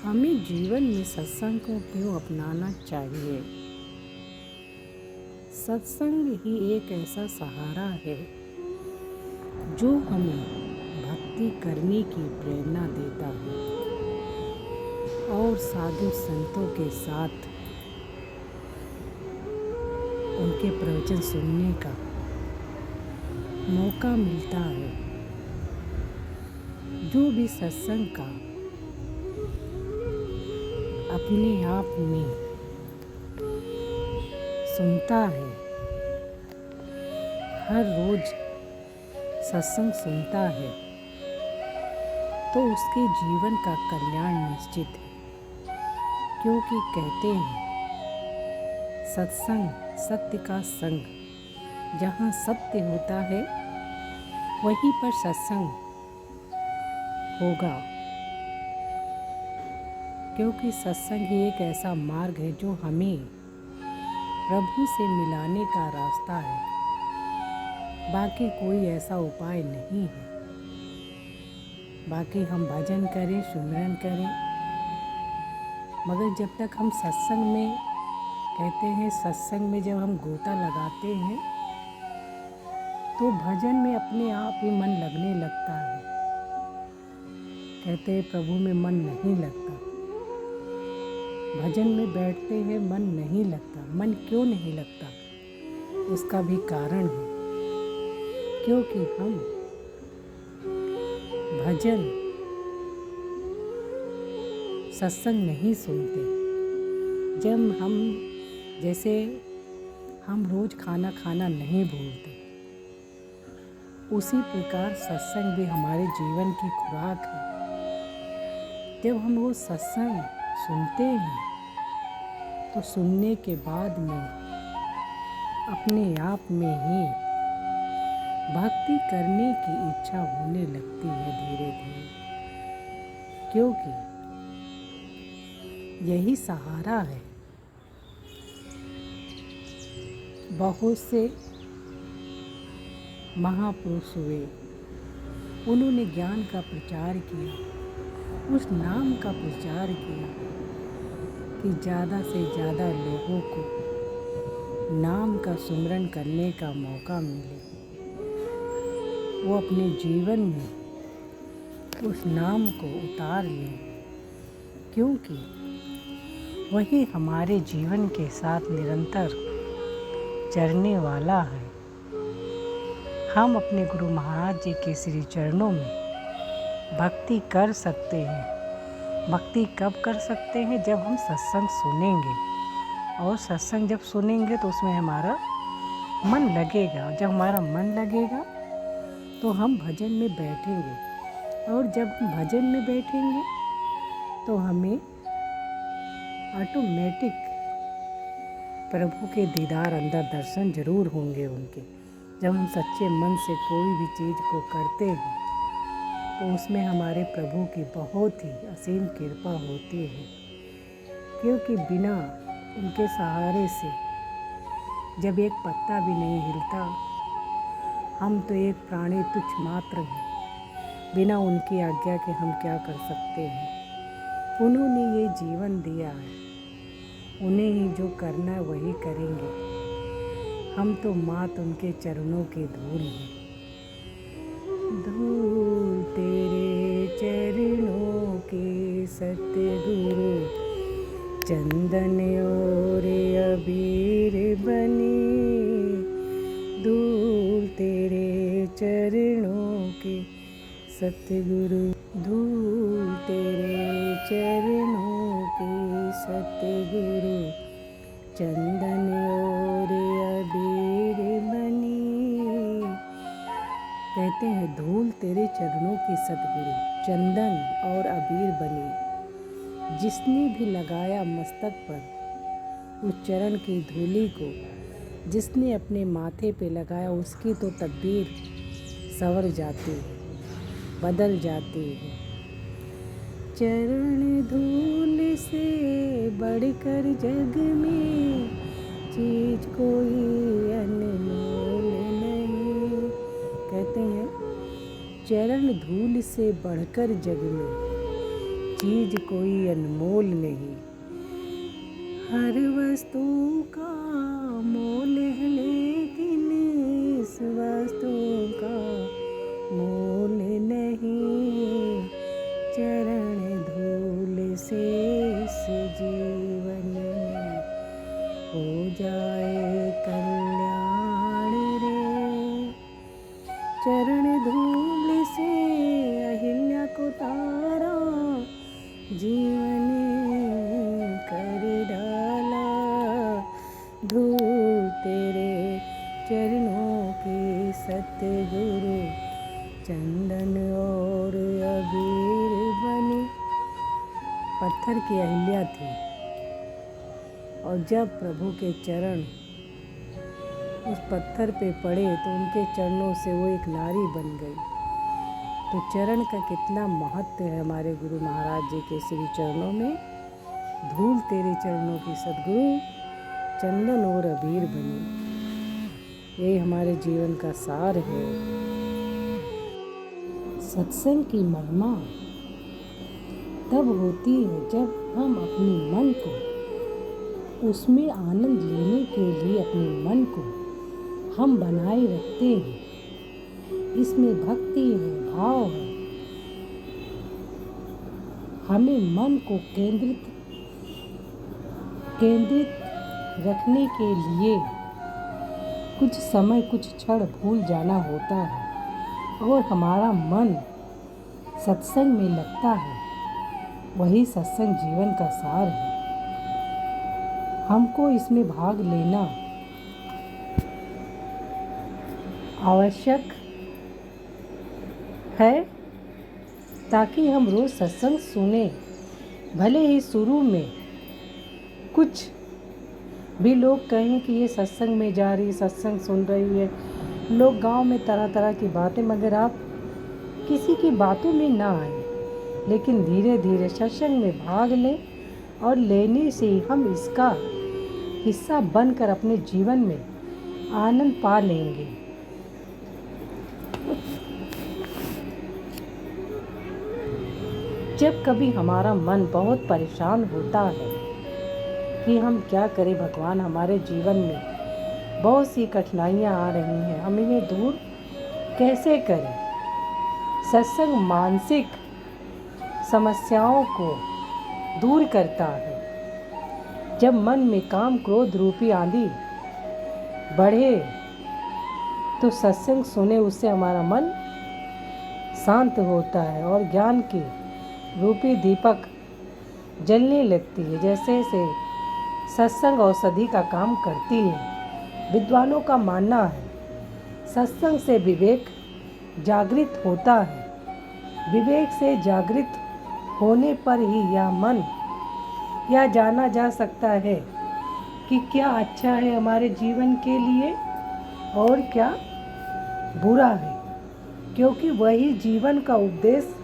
हमें जीवन में सत्संग को क्यों अपनाना चाहिए। सत्संग ही एक ऐसा सहारा है जो हमें भक्ति करने की प्रेरणा देता है और साधु संतों के साथ उनके प्रवचन सुनने का मौका मिलता है। जो भी सत्संग का अपने आप में सुनता है, हर रोज सत्संग सुनता है, तो उसके जीवन का कल्याण निश्चित है। क्योंकि कहते हैं सत्संग सत्य का संग, जहाँ सत्य होता है वहीं पर सत्संग होगा। क्योंकि सत्संग ही एक ऐसा मार्ग है जो हमें प्रभु से मिलाने का रास्ता है। बाकी कोई ऐसा उपाय नहीं है। बाकी हम भजन करें, सुमिरन करें, मगर जब तक हम सत्संग में, कहते हैं सत्संग में जब हम गोता लगाते हैं तो भजन में अपने आप ही मन लगने लगता है। कहते हैं प्रभु में मन नहीं लगता, भजन में बैठते हैं मन नहीं लगता। मन क्यों नहीं लगता, उसका भी कारण है। क्योंकि हम भजन सत्संग नहीं सुनते। जब हम, जैसे हम रोज खाना नहीं भूलते, उसी प्रकार सत्संग भी हमारे जीवन की खुराक है। जब हम वो सत्संग सुनते हैं तो सुनने के बाद में अपने आप में ही भक्ति करने की इच्छा होने लगती है धीरे धीरे। क्योंकि यही सहारा है। बहुत से महापुरुष हुए, उन्होंने ज्ञान का प्रचार किया, उस नाम का प्रचार किया कि ज़्यादा से ज़्यादा लोगों को नाम का सुमिरन करने का मौका मिले। वो अपने जीवन में उस नाम को उतार लें, क्योंकि वही हमारे जीवन के साथ निरंतर चलने वाला है। हम अपने गुरु महाराज जी के श्री चरणों में भक्ति कर सकते हैं। भक्ति कब कर सकते हैं? जब हम सत्संग सुनेंगे, और सत्संग जब सुनेंगे तो उसमें हमारा मन लगेगा। जब हमारा मन लगेगा तो हम भजन में बैठेंगे, और जब हम भजन में बैठेंगे तो हमें ऑटोमेटिक प्रभु के दीदार, अंदर दर्शन जरूर होंगे उनके। जब हम सच्चे मन से कोई भी चीज़ को करते हैं तो उसमें हमारे प्रभु की बहुत ही असीम कृपा होती है। क्योंकि बिना उनके सहारे से जब एक पत्ता भी नहीं हिलता, हम तो एक प्राणी तुच्छ मात्र हैं। बिना उनकी आज्ञा के हम क्या कर सकते हैं। उन्होंने ये जीवन दिया है, उन्हें ही जो करना है वही करेंगे। हम तो मात्र उनके चरणों के धूल हैं। धूल तेरे चरणों के सतगुरु, चंदन और अबीर बने। धूल तेरे चरणों के सतगुरु, धूल तेरे चरणों के सतगुरु, चंदन और अबीर बनी। कहते हैं धूल तेरे चरणों की सतगुरु, चंदन और अबीर बनी। जिसने भी लगाया मस्तक पर उस चरण की धूली को, जिसने अपने माथे पे लगाया, उसकी तो तकदीर संवर जाती है, बदल जाती है। चरण धूल से बढ़कर जग में चीज कोई अनमोल नहीं। कहते हैं चरण धूल से बढ़कर जग में चीज कोई अनमोल नहीं। हर वस्तु का मोल है लेकिन इस वस्तु का मोल नहीं। चरण धूल से इस जीवन में हो जाए कल्याण रे। चरण धूल से अहिल्या को तारा जीवन कर डाला। धूल तेरे चरणों के सतगुरु चंदन और अबीर बनी। पत्थर की अहिल्या थी और जब प्रभु के चरण उस पत्थर पे पड़े तो उनके चरणों से वो एक नारी बन गई। तो चरण का कितना महत्व है हमारे गुरु महाराज जी के श्री चरणों में। धूल तेरे चरणों की सद्गुरु चंदन और अबीर बनी। ये हमारे जीवन का सार है। सत्संग की महिमा तब होती है जब हम अपने मन को उसमें आनंद लेने के लिए अपने मन को हम बनाए रखते हैं। इसमें भक्ति है, भाव है। हमें मन को केंद्रित रखने के लिए कुछ समय कुछ क्षण भूल जाना होता है और हमारा मन सत्संग में लगता है। वही सत्संग जीवन का सार है। हमको इसमें भाग लेना आवश्यक है ताकि हम रोज सत्संग सुने। भले ही शुरू में कुछ भी लोग कहें कि ये सत्संग में जा रही, सत्संग सुन रही है, लोग गांव में तरह तरह की बातें, मगर आप किसी की बातों में ना आए, लेकिन धीरे धीरे सत्संग में भाग लें और लेने से हम इसका हिस्सा बनकर अपने जीवन में आनंद पा लेंगे। जब कभी हमारा मन बहुत परेशान होता है कि हम क्या करें, भगवान हमारे जीवन में बहुत सी कठिनाइयाँ आ रही हैं, हम इन्हें दूर कैसे करें। सत्संग मानसिक समस्याओं को दूर करता है। जब मन में काम क्रोध रूपी आंधी बढ़े तो सत्संग सुने, उससे हमारा मन शांत होता है और ज्ञान की रूपी दीपक जलने लगती है। जैसे से सत्संग औषधि का काम करती है। विद्वानों का मानना है सत्संग से विवेक जागृत होता है। विवेक से जागृत होने पर ही यह मन यह जाना जा सकता है कि क्या अच्छा है हमारे जीवन के लिए और क्या बुरा है, क्योंकि वही जीवन का उपदेश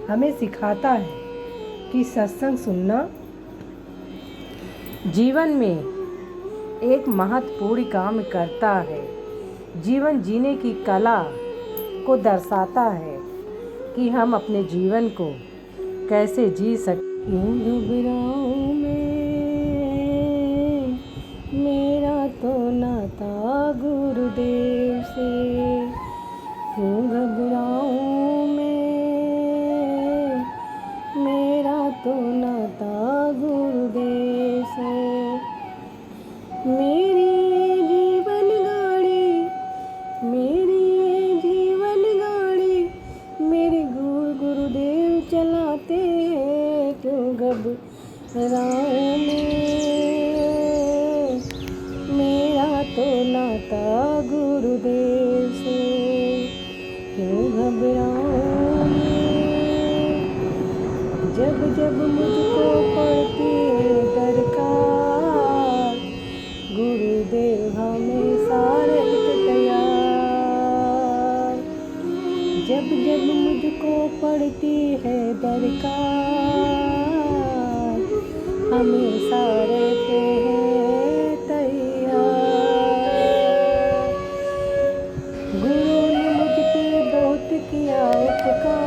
हमें सिखाता है कि सत्संग सुनना जीवन में एक महत्वपूर्ण काम करता है। जीवन जीने की कला को दर्शाता है कि हम अपने जीवन को कैसे जी सकते। घबराऊं मैं, मेरा तो नाता गुरुदेव से। क्यों घबराऊं मैं, मेरा तो नाता गुरुदेव से। मेरी जीवन गाड़ी, मेरी जीवन गाड़ी मेरे गुरुदेव चलाते हैं। क्यों घबराऊं मैं, मेरा तो नाता गुरुदेव से। क्यों घबराऊं मैं, जब जब मुझको पड़ती है दरकार, गुरुदेव हमेशा रहते तैयार। जब जब मुझको पड़ती है दरकार, हमेशा रहते हैं तैयार। गुरु ने मुझ पे बहुत किया उपकार,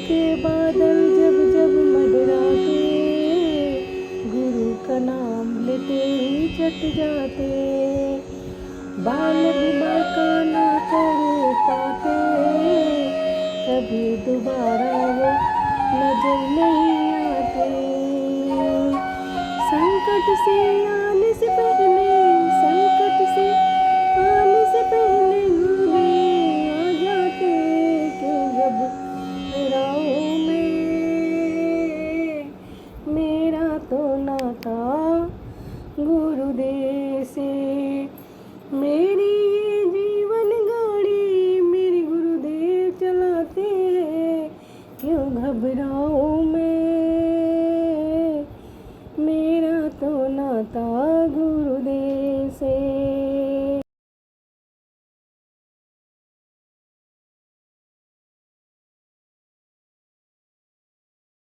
के बादल जब जब मंडराते, गुरु का नाम लेते ही चट जाते। बाल भी बांका ना कर पाते, कभी दोबारा वो नजर नहीं आते। संकट से आने से पहले, संकट से आने से पहले वे आ जाते। क्यों घबराऊं मैं, मेरा तो नाता गुरुदेव से। मेरी ये जीवन गाड़ी मेरे गुरुदेव चलाते हैं, क्यों घबराऊं मैं।